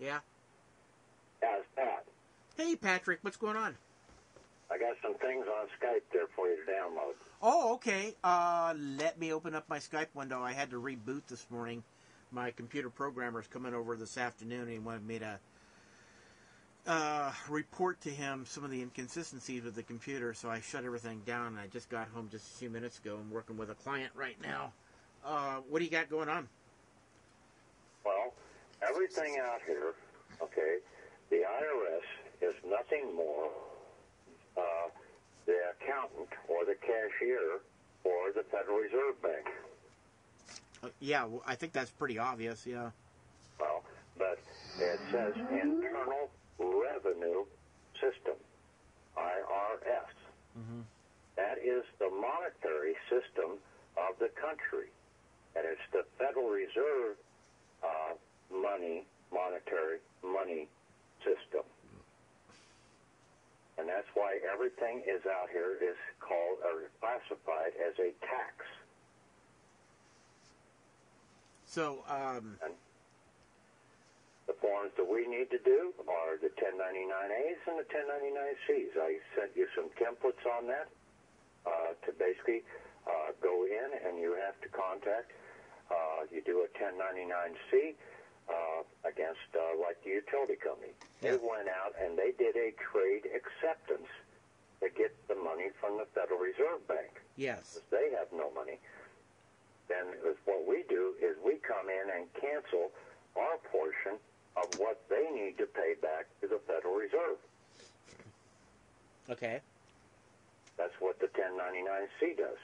Yeah. How's Pat? Hey, Patrick, what's going on? I got some things on Skype there for you to download. Oh, okay. Let me open up my Skype window. I had to reboot this morning. My computer programmer's coming over this afternoon, and he wanted me to report to him some of the inconsistencies with the computer, so I shut everything down, and I just got home just a few minutes ago. I'm working with a client right now. What do you got going on? Well, everything out here, okay, the IRS is nothing more the accountant or the cashier for the Federal Reserve Bank. Yeah, well, I think that's pretty obvious, yeah. Well, but it says Internal Revenue System, IRS. Mm-hmm. That is the monetary system of the country. And it's the Federal Reserve monetary money system. And that's why everything is out here is called or classified as a tax. So, and the forms that we need to do are the 1099As and the 1099Cs. I sent you some templates on that to basically go in, and you have to contact. You do a 1099C against like the utility company. They went out and they did a trade acceptance to get the money from the Federal Reserve Bank. Yes. They have no money. Then what we do is we come in and cancel our portion of what they need to pay back to the Federal Reserve. Okay. That's what the 1099C does.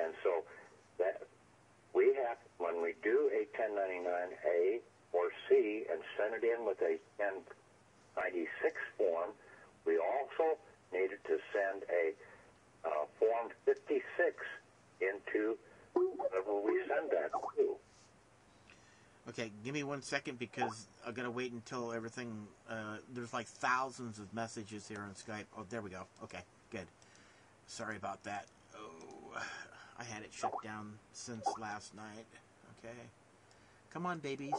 And so that we have, when we do a 1099A or C and send it in with a 1096 form, we also needed to send a Form 56 into whatever we send that to. Okay, give me 1 second because I'm going to wait until everything, there's like thousands of messages here on Skype. Oh, there we go. Okay, good. Sorry about that. Oh, I had it shut down since last night. Okay. Come on, babies.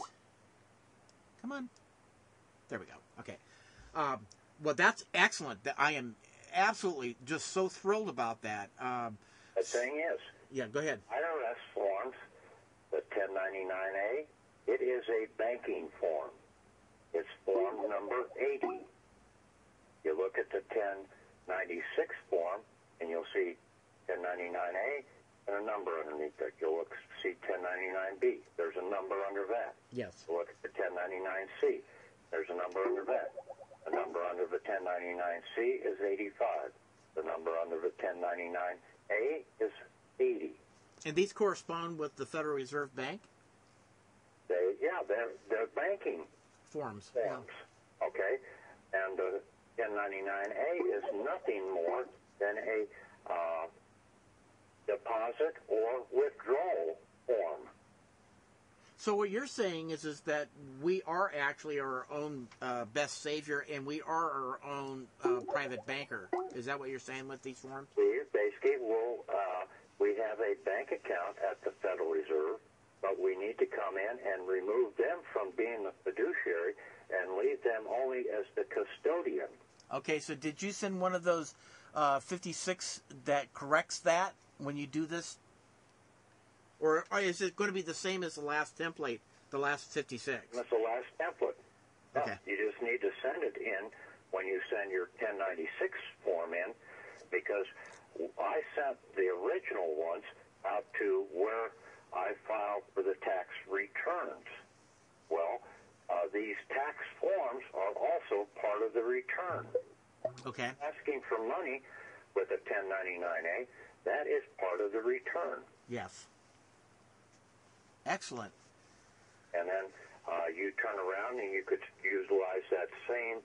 Come on. There we go. Okay. Well, that's excellent. I am absolutely just so thrilled about that. The thing is, yeah, go ahead. IRS forms, the 1099A, it is a banking form. It's form number 80. You look at the 1096 form, and you'll see 1099A and a number underneath it. You'll see 1099B. There's a number under that. Yes. You look at the 1099C. There's a number under that. The number under the 1099C is 85. The number under the 1099A is 80. And these correspond with the Federal Reserve Bank? They're banking forms. Yeah. Okay? And the 1099A is nothing more than a deposit or withdrawal form. So what you're saying is that we are actually our own best savior, and we are our own private banker. Is that what you're saying with these forms? Basically, we have a bank account at the Federal Reserve, but we need to come in and remove them from being the fiduciary and leave them only as the custodian. Okay, so did you send one of those 56 that corrects that when you do this? Or is it going to be the same as the last template, the last 56? That's the last template. Okay. No, you just need to send it in when you send your 1096 form in, because I sent the original ones out to where I filed for the tax returns. Well, these tax forms are also part of the return. Okay. Asking for money with a 1099A, that is part of the return. Yes. Excellent. And then you turn around and you could utilize that same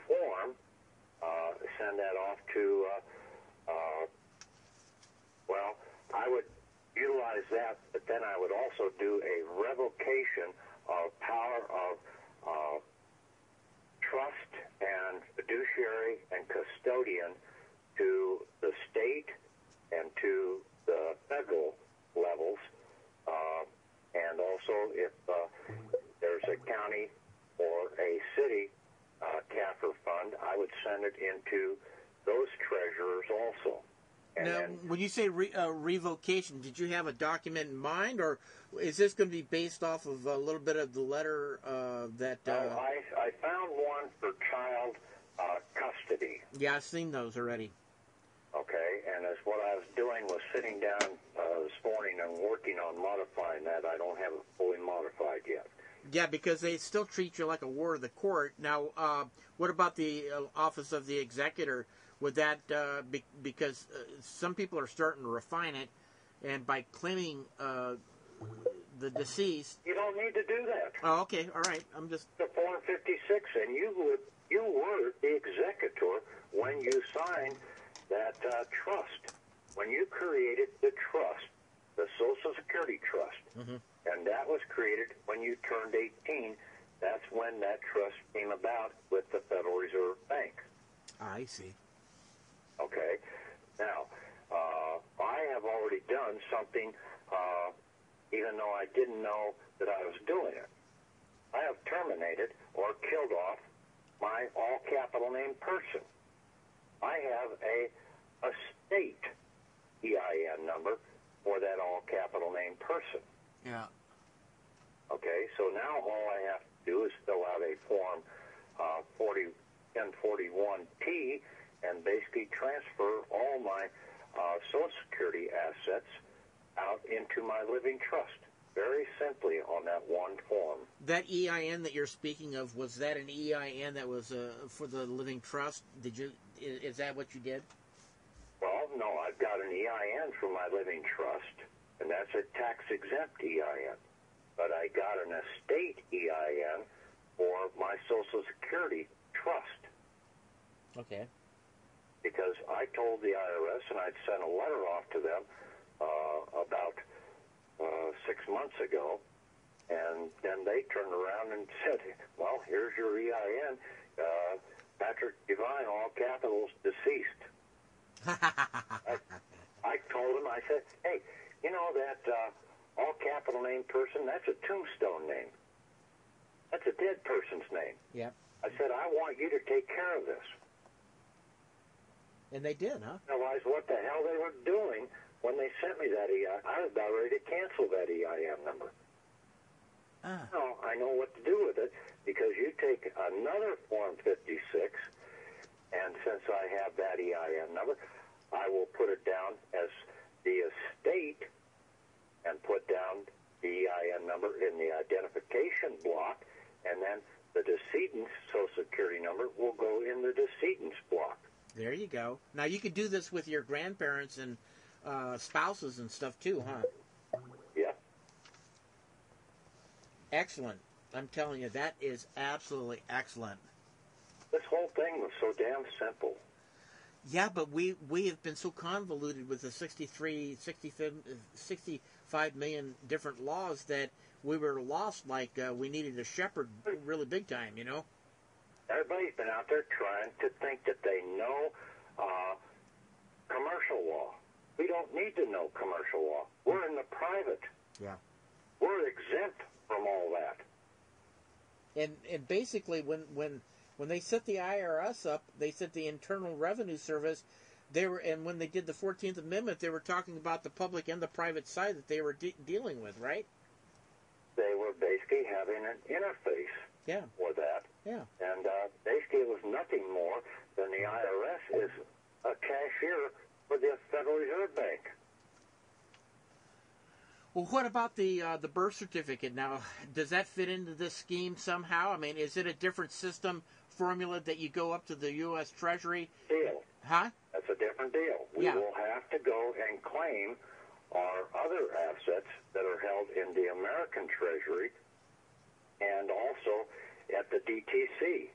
form, send that off to, well, I would utilize that, but then I would also do a revocation of power of trust and fiduciary and custodian to the state and to the federal levels. And also if there's a county or would send it into those treasurers also. And now, then, when you say revocation, did you have a document in mind, or is this going to be based off of a little bit of the letter that... I found one for child custody. Yeah, I've seen those already. Okay, and as what I was doing was sitting down this morning and working on modifying that. I don't have it fully modified yet. Yeah, because they still treat you like a ward of the court. Now, what about the Office of the Executor? Would that, because some people are starting to refine it, and by claiming the deceased... You don't need to do that. Oh, okay, all right. I'm just... The Form 56, and you were the executor when you signed that trust. When you created the trust, the Social Security Trust, and that was created when you turned 18, that's when that trust came about with the Federal Reserve Bank. I see. Okay. Now, I have already done something, even though I didn't know that I was doing it. I have terminated or killed off my all-capital name person. I have a estate EIN number for that all-capital name person. Yeah. Okay, so now all I have to do is fill out a Form 1041T and basically transfer all my Social Security assets out into my living trust. Very simply on that one form. That EIN that you're speaking of, was that an EIN that was for the living trust? Is that what you did? Well, no, I've got an EIN for my living trust, and that's a tax-exempt EIN. But I got an estate EIN for my Social Security trust. Okay. Because I told the IRS, and I'd sent a letter off to them about 6 months ago, and then they turned around and said, well, here's your EIN. Patrick Devine, all capitals, deceased. I told him, I said, hey, you know that all capital name person, that's a tombstone name. That's a dead person's name. Yeah. I said, I want you to take care of this. And they did, huh? Otherwise, what the hell they were doing when they sent me that EIN, I was about ready to cancel that EIN number. No, I know what to do with it, because you take another Form 56, and since I have that EIN number, I will put it down as the estate and put down the EIN number in the identification block, and then the decedent's Social Security number will go in the decedent's block. There you go. Now, you could do this with your grandparents and spouses and stuff, too, huh? Yeah. Excellent. I'm telling you, that is absolutely excellent. This whole thing was so damn simple. Yeah, but we have been so convoluted with the 65 million different laws that we were lost like we needed a shepherd really big time, you know? Everybody's been out there trying to think that they know commercial law. We don't need to know commercial law. We're in the private. Yeah. We're exempt from all that. And basically, when they set the IRS up, they set the Internal Revenue Service. And when they did the 14th Amendment, they were talking about the public and the private side that they were dealing with, right? They were basically having an interface for that. Yeah. And basically, it was nothing more than the IRS is a cashier for the Federal Reserve Bank. Well, what about the birth certificate? Now, does that fit into this scheme somehow? I mean, is it a different system formula that you go up to the U.S. Treasury? Deal. Huh? That's a different deal. We will have to go and claim our other assets that are held in the American Treasury and also at the DTC.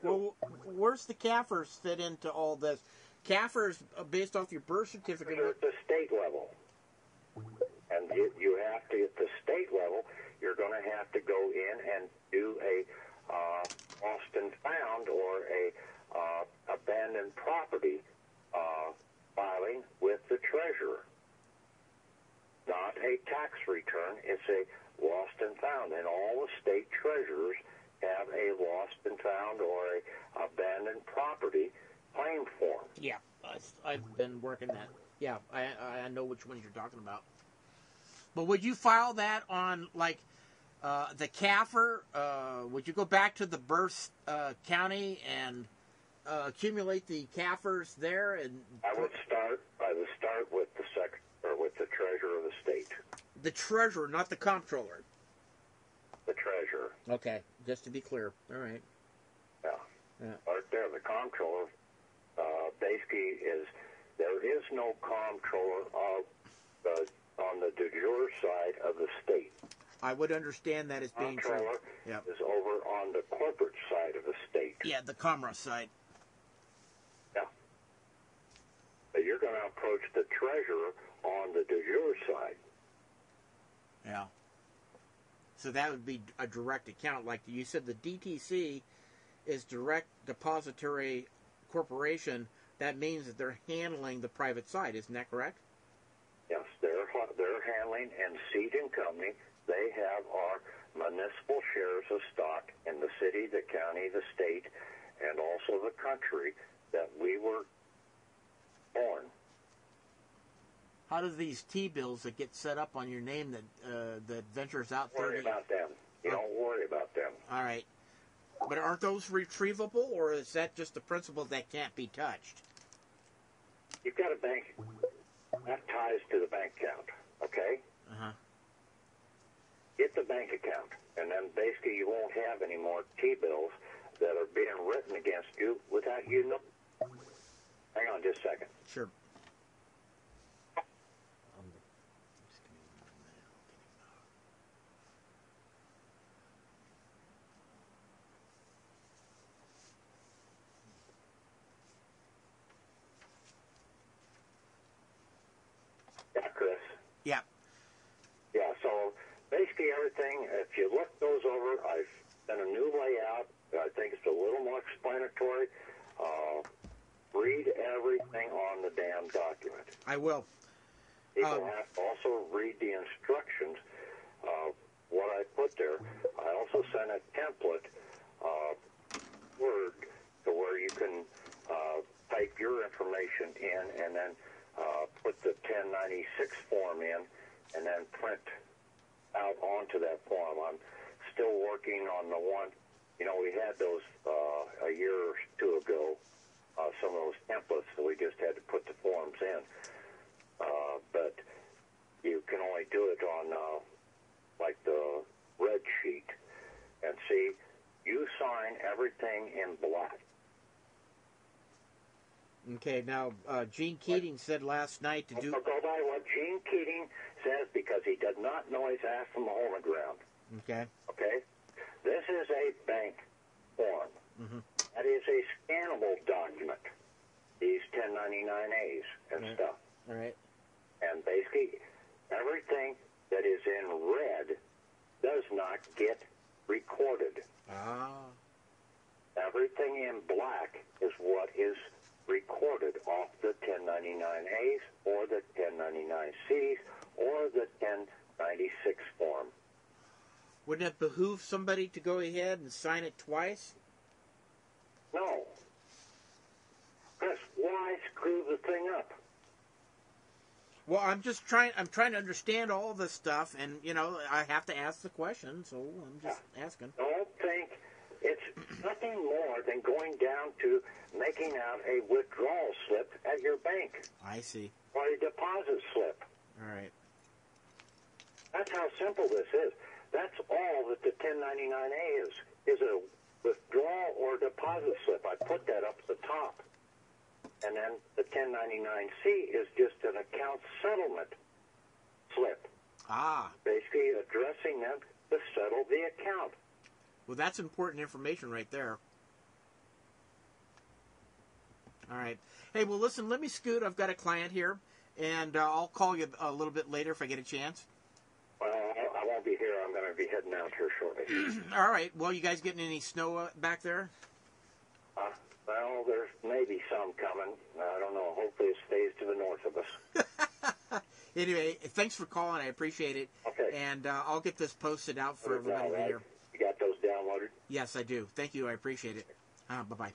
Well, where's the CAFRs fit into all this? CAFRs, based off your birth certificate. At the state level. And you have to, at the state level, you're going to have to go in and do a lost and found or a abandoned property filing with the treasurer. Not a tax return. It's a lost and found, and all the state treasurers have a lost and found or a abandoned property claim form. Yeah, I've been working that. Yeah, I know which ones you're talking about. But would you file that on, like, the CAFR? Would you go back to the birth county and accumulate the CAFRs there? And I would start with the treasurer of the state. The treasurer, not the comptroller. The treasurer. Okay, just to be clear. All right. Yeah. Right there, the comptroller basically there is no comptroller on the de jure side of the state. I would understand that as being true. Comptroller is over on the corporate side of the state. Yeah, the commerce side. Yeah. But you're going to approach the treasurer on the de jure side. Yeah. So that would be a direct account. Like you said, the DTC is Direct Depository Corporation. That means that they're handling the private side. Isn't that correct? Yes, they're handling, and Seed and Company, they have our municipal shares of stock in the city, the county, the state, and also the country that we were born. How do these T-bills that get set up on your name that ventures out 30... Don't worry about them. You don't worry about them. All right. But aren't those retrievable, or is that just a principle that can't be touched? You've got a bank. That ties to the bank account, okay? Uh-huh. Get the bank account, and then basically you won't have any more T-bills that are being written against you without you know. Hang on just a second. Sure. Yeah, Chris. Yeah. Yeah, so basically everything, if you look those over, I've done a new layout. I think it's a little more explanatory. Read everything on the damn document. I will. People have to also read the instructions of what I put there. I also sent a template Word to where you can type your information in and then put the 1096 form in and then print out onto that form. I'm still working on the one, we had those a year or two ago, some of those templates that we just had to put the forms in. But you can only do it on like the red sheet. And see, you sign everything in black. Okay, now, Gene Keating said last night to do... I'll go by what Gene Keating says because he does not know his ass from the hole in the ground. Okay. Okay? This is a bank form. Mm-hmm. That is a scannable document. These 1099As and stuff. All right. And basically, everything that is in red does not get recorded. Ah. Everything in black is what is recorded off the 1099As or the 1099Cs or the 1096 form. Wouldn't it behoove somebody to go ahead and sign it twice? No. Chris, why screw the thing up? Well, I'm trying to understand all this stuff, and, I have to ask the question, so I'm just asking. Don't think it's nothing more than going down to making out a withdrawal slip at your bank. I see. Or a deposit slip. All right. That's how simple this is. That's all that the 1099A is a withdrawal or deposit slip. I put that up at the top. And then the 1099C is just an account settlement slip. Ah. Basically addressing them to settle the account. Well, that's important information right there. All right. Hey, well, listen, let me scoot. I've got a client here, and I'll call you a little bit later if I get a chance. Well, I won't be here. I'm going to be heading out here shortly. All right. Well, you guys getting any snow back there? Well, there's maybe some coming. I don't know. Hopefully it stays to the north of us. Anyway, thanks for calling. I appreciate it. Okay. And I'll get this posted out for everybody to hear. You got those downloaded? Yes, I do. Thank you. I appreciate it. Bye-bye.